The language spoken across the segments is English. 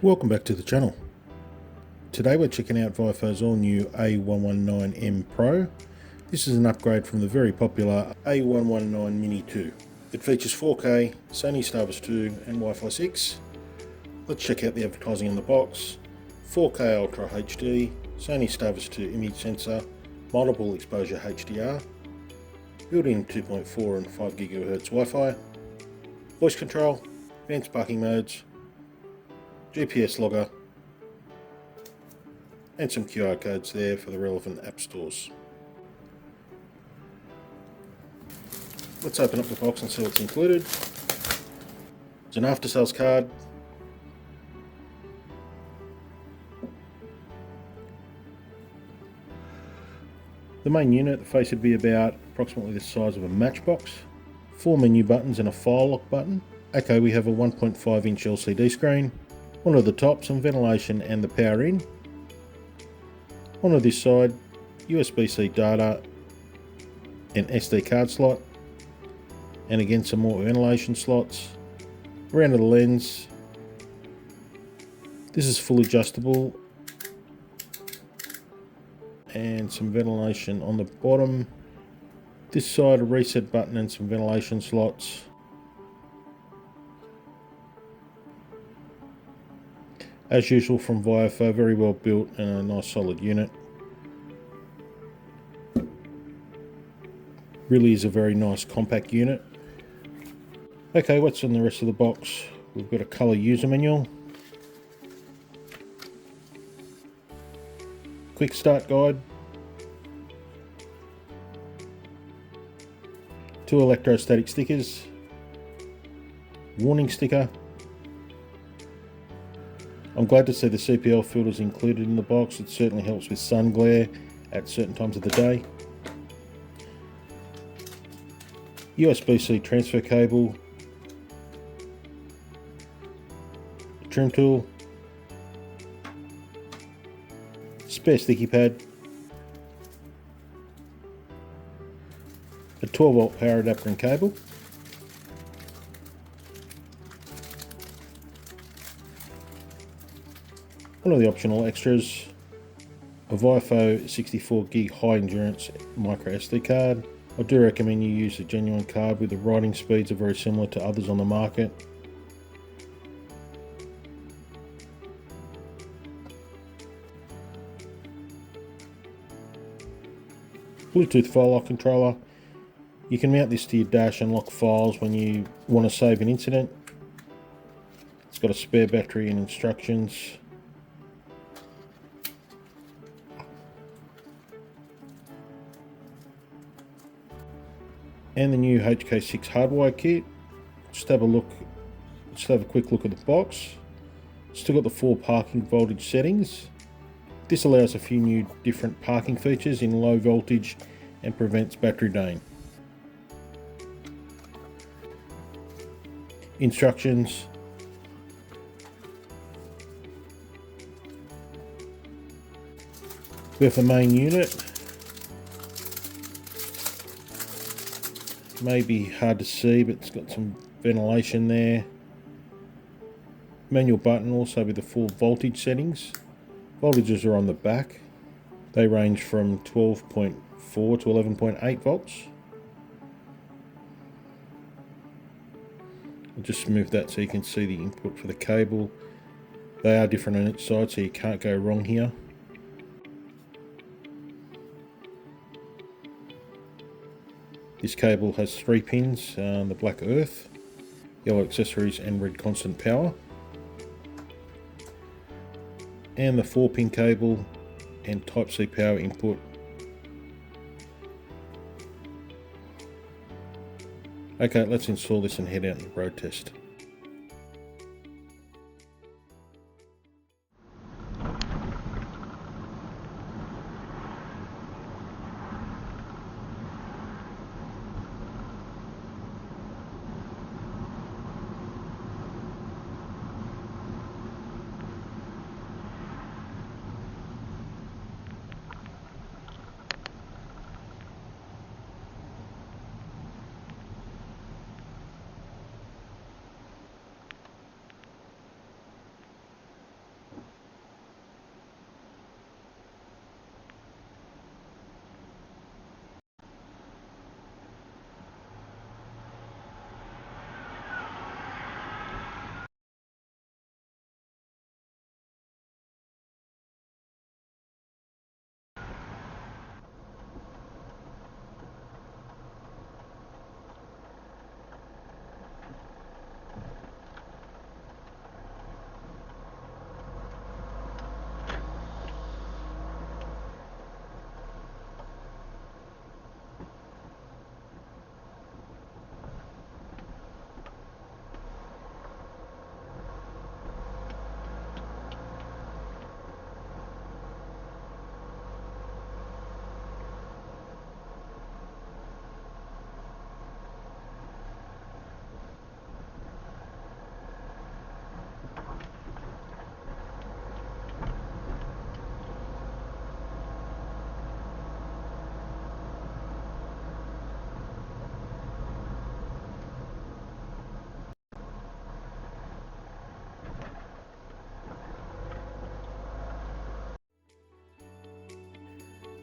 Welcome back to the channel. Today we're checking out Viofo's all new A119M Pro. This is an upgrade from the very popular A119 Mini 2. It features 4K, SONY STARVIS2 and Wi-Fi 6. Let's check out the advertising on the box. 4K Ultra HD, SONY STARVIS2 image sensor, multiple exposure HDR, built-in 2.4 and 5 GHz Wi-Fi, voice control, advanced parking modes, GPS logger, and some QR codes there for the relevant app stores. Let's open up the box and see what's included. It's an after sales card, the main unit. The face would be about approximately the size of a matchbox, 4 menu buttons and a file lock button. Okay, we have a 1.5 inch LCD screen, one of the top, some ventilation and the power in. On this side, USB-C data and SD card slot, and again some more ventilation slots. Around to the lens, this is fully adjustable, and some ventilation on the bottom. This side, a reset button and some ventilation slots. As usual from Viofo, very well built and a nice solid unit. Really is a very nice compact unit. Okay, what's in the rest of the box? We've got a colour user manual, quick start guide, 2 electrostatic stickers, warning sticker. I'm glad to see the CPL filters included in the box. It certainly helps with sun glare at certain times of the day. USB-C transfer cable, trim tool, spare sticky pad, a 12 volt power adapter and cable, one of the optional extras, a Viofo 64 gig high endurance micro SD card. I do recommend you use a genuine card with the writing speeds are very similar to others on the market. Bluetooth file lock controller. You can mount this to your dash and lock files when you want to save an incident. It's got a spare battery and instructions. And the new HK6 hardwire kit. Just have a quick look at the box. Still got the 4 parking voltage settings. This allows a few new different parking features in low voltage and prevents battery drain. Instructions. We have the main unit. Maybe hard to see, but it's got some ventilation there. Manual button also with the 4 voltage settings. Voltages are on the back. They range from 12.4 to 11.8 volts. I'll just move that so you can see the input for the cable. They are different on each side, so you can't go wrong here. This cable has 3 pins, the black earth, yellow accessories and red constant power. And the 4-pin cable and Type-C power input. Okay, let's install this and head out and road test.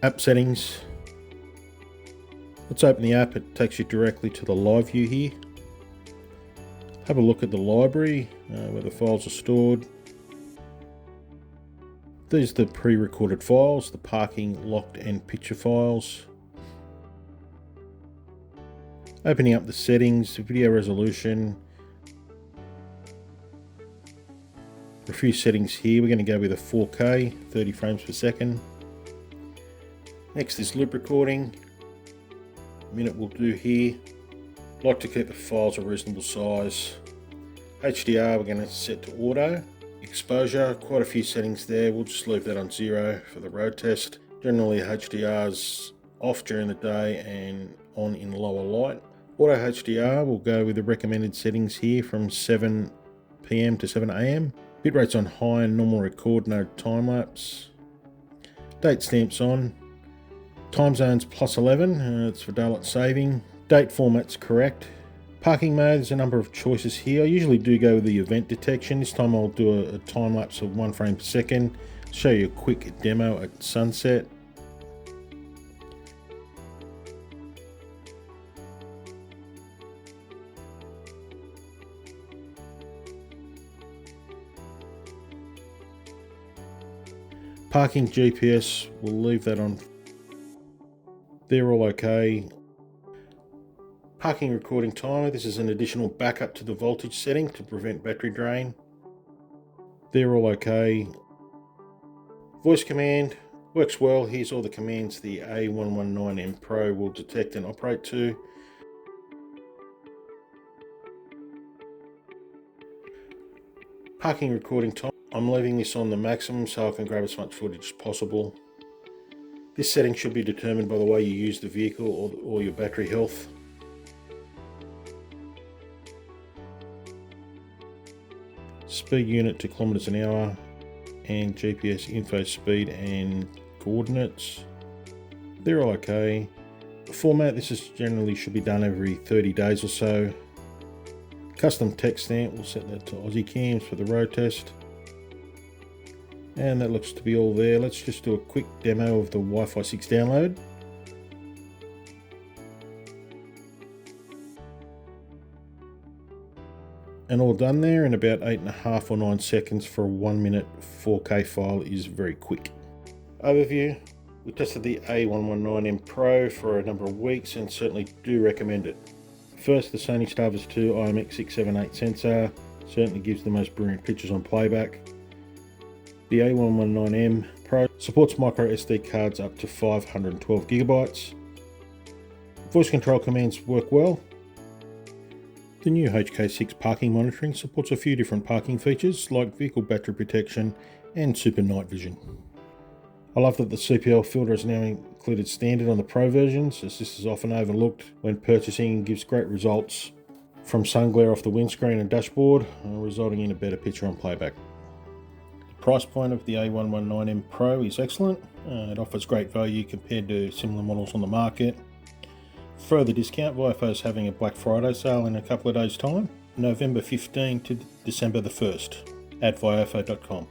App settings. Let's open the app. It takes you directly to the live view here. Have a look at the library where the files are stored. These are the pre-recorded files, the parking, locked and picture files. Opening up the settings, video resolution. A few settings here. We're going to go with a 4K, 30 frames per second. Next is loop recording. A minute will do here. Like to keep the files a reasonable size. HDR we're going to set to auto. Exposure, quite a few settings there. We'll just leave that on 0 for the road test. Generally HDR's off during the day and on in lower light. Auto HDR, we'll go with the recommended settings here from 7 PM to 7 AM. Bitrate's on high and normal record, no time lapse. Date stamps on. Time zones +11, it's for daylight saving. Date format's correct. Parking mode, there's a number of choices here. I usually do go with the event detection. This time I'll do a time lapse of 1 frame per second. Show you a quick demo at sunset. Parking GPS, we'll leave that on. They're all okay. Parking recording timer, this is an additional backup to the voltage setting to prevent battery drain. They're all okay. Voice command, works well. Here's all the commands the A119M Pro will detect and operate to. Parking recording time, I'm leaving this on the maximum so I can grab as much footage as possible. This setting should be determined by the way you use the vehicle or your battery health. Speed unit to kilometers an hour and GPS info speed and coordinates. They're all okay. The format, this is generally should be done every 30 days or so. Custom text stamp, we'll set that to Aussiecams for the road test. And that looks to be all there. Let's just do a quick demo of the Wi-Fi 6 download. And all done there in about 8.5 or 9 seconds for a 1 minute 4K file is very quick. Overview, we tested the A119M Pro for a number of weeks and certainly do recommend it. First, the SONY STARVIS2 IMX678 sensor certainly gives the most brilliant pictures on playback. The A119M Pro supports micro SD cards up to 512 gigabytes. Voice control commands work well. The new HK6 parking monitoring supports a few different parking features like vehicle battery protection and super night vision. I love that the CPL filter is now included standard on the Pro versions, as this is often overlooked when purchasing and gives great results from sun glare off the windscreen and dashboard, resulting in a better picture on playback. The price point of the A119M Pro is excellent. It offers great value compared to similar models on the market. Further discount, Viofo is having a Black Friday sale in a couple of days' time, November 15 to December the 1st at viofo.com.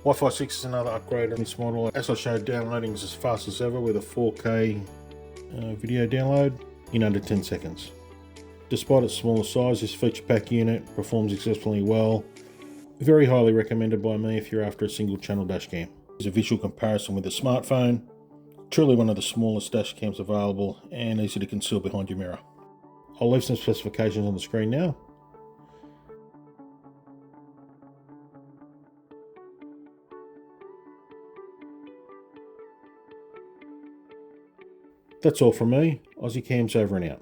Wi-Fi 6 is another upgrade on this model. As I showed, downloading is as fast as ever with a 4K video download in under 10 seconds. Despite its smaller size, this feature pack unit performs exceptionally well. Very highly recommended by me if you're after a single channel dashcam. There's a visual comparison with a smartphone. Truly one of the smallest dash cams available and easy to conceal behind your mirror. I'll leave some specifications on the screen now. That's all from me. Aussiecams over and out.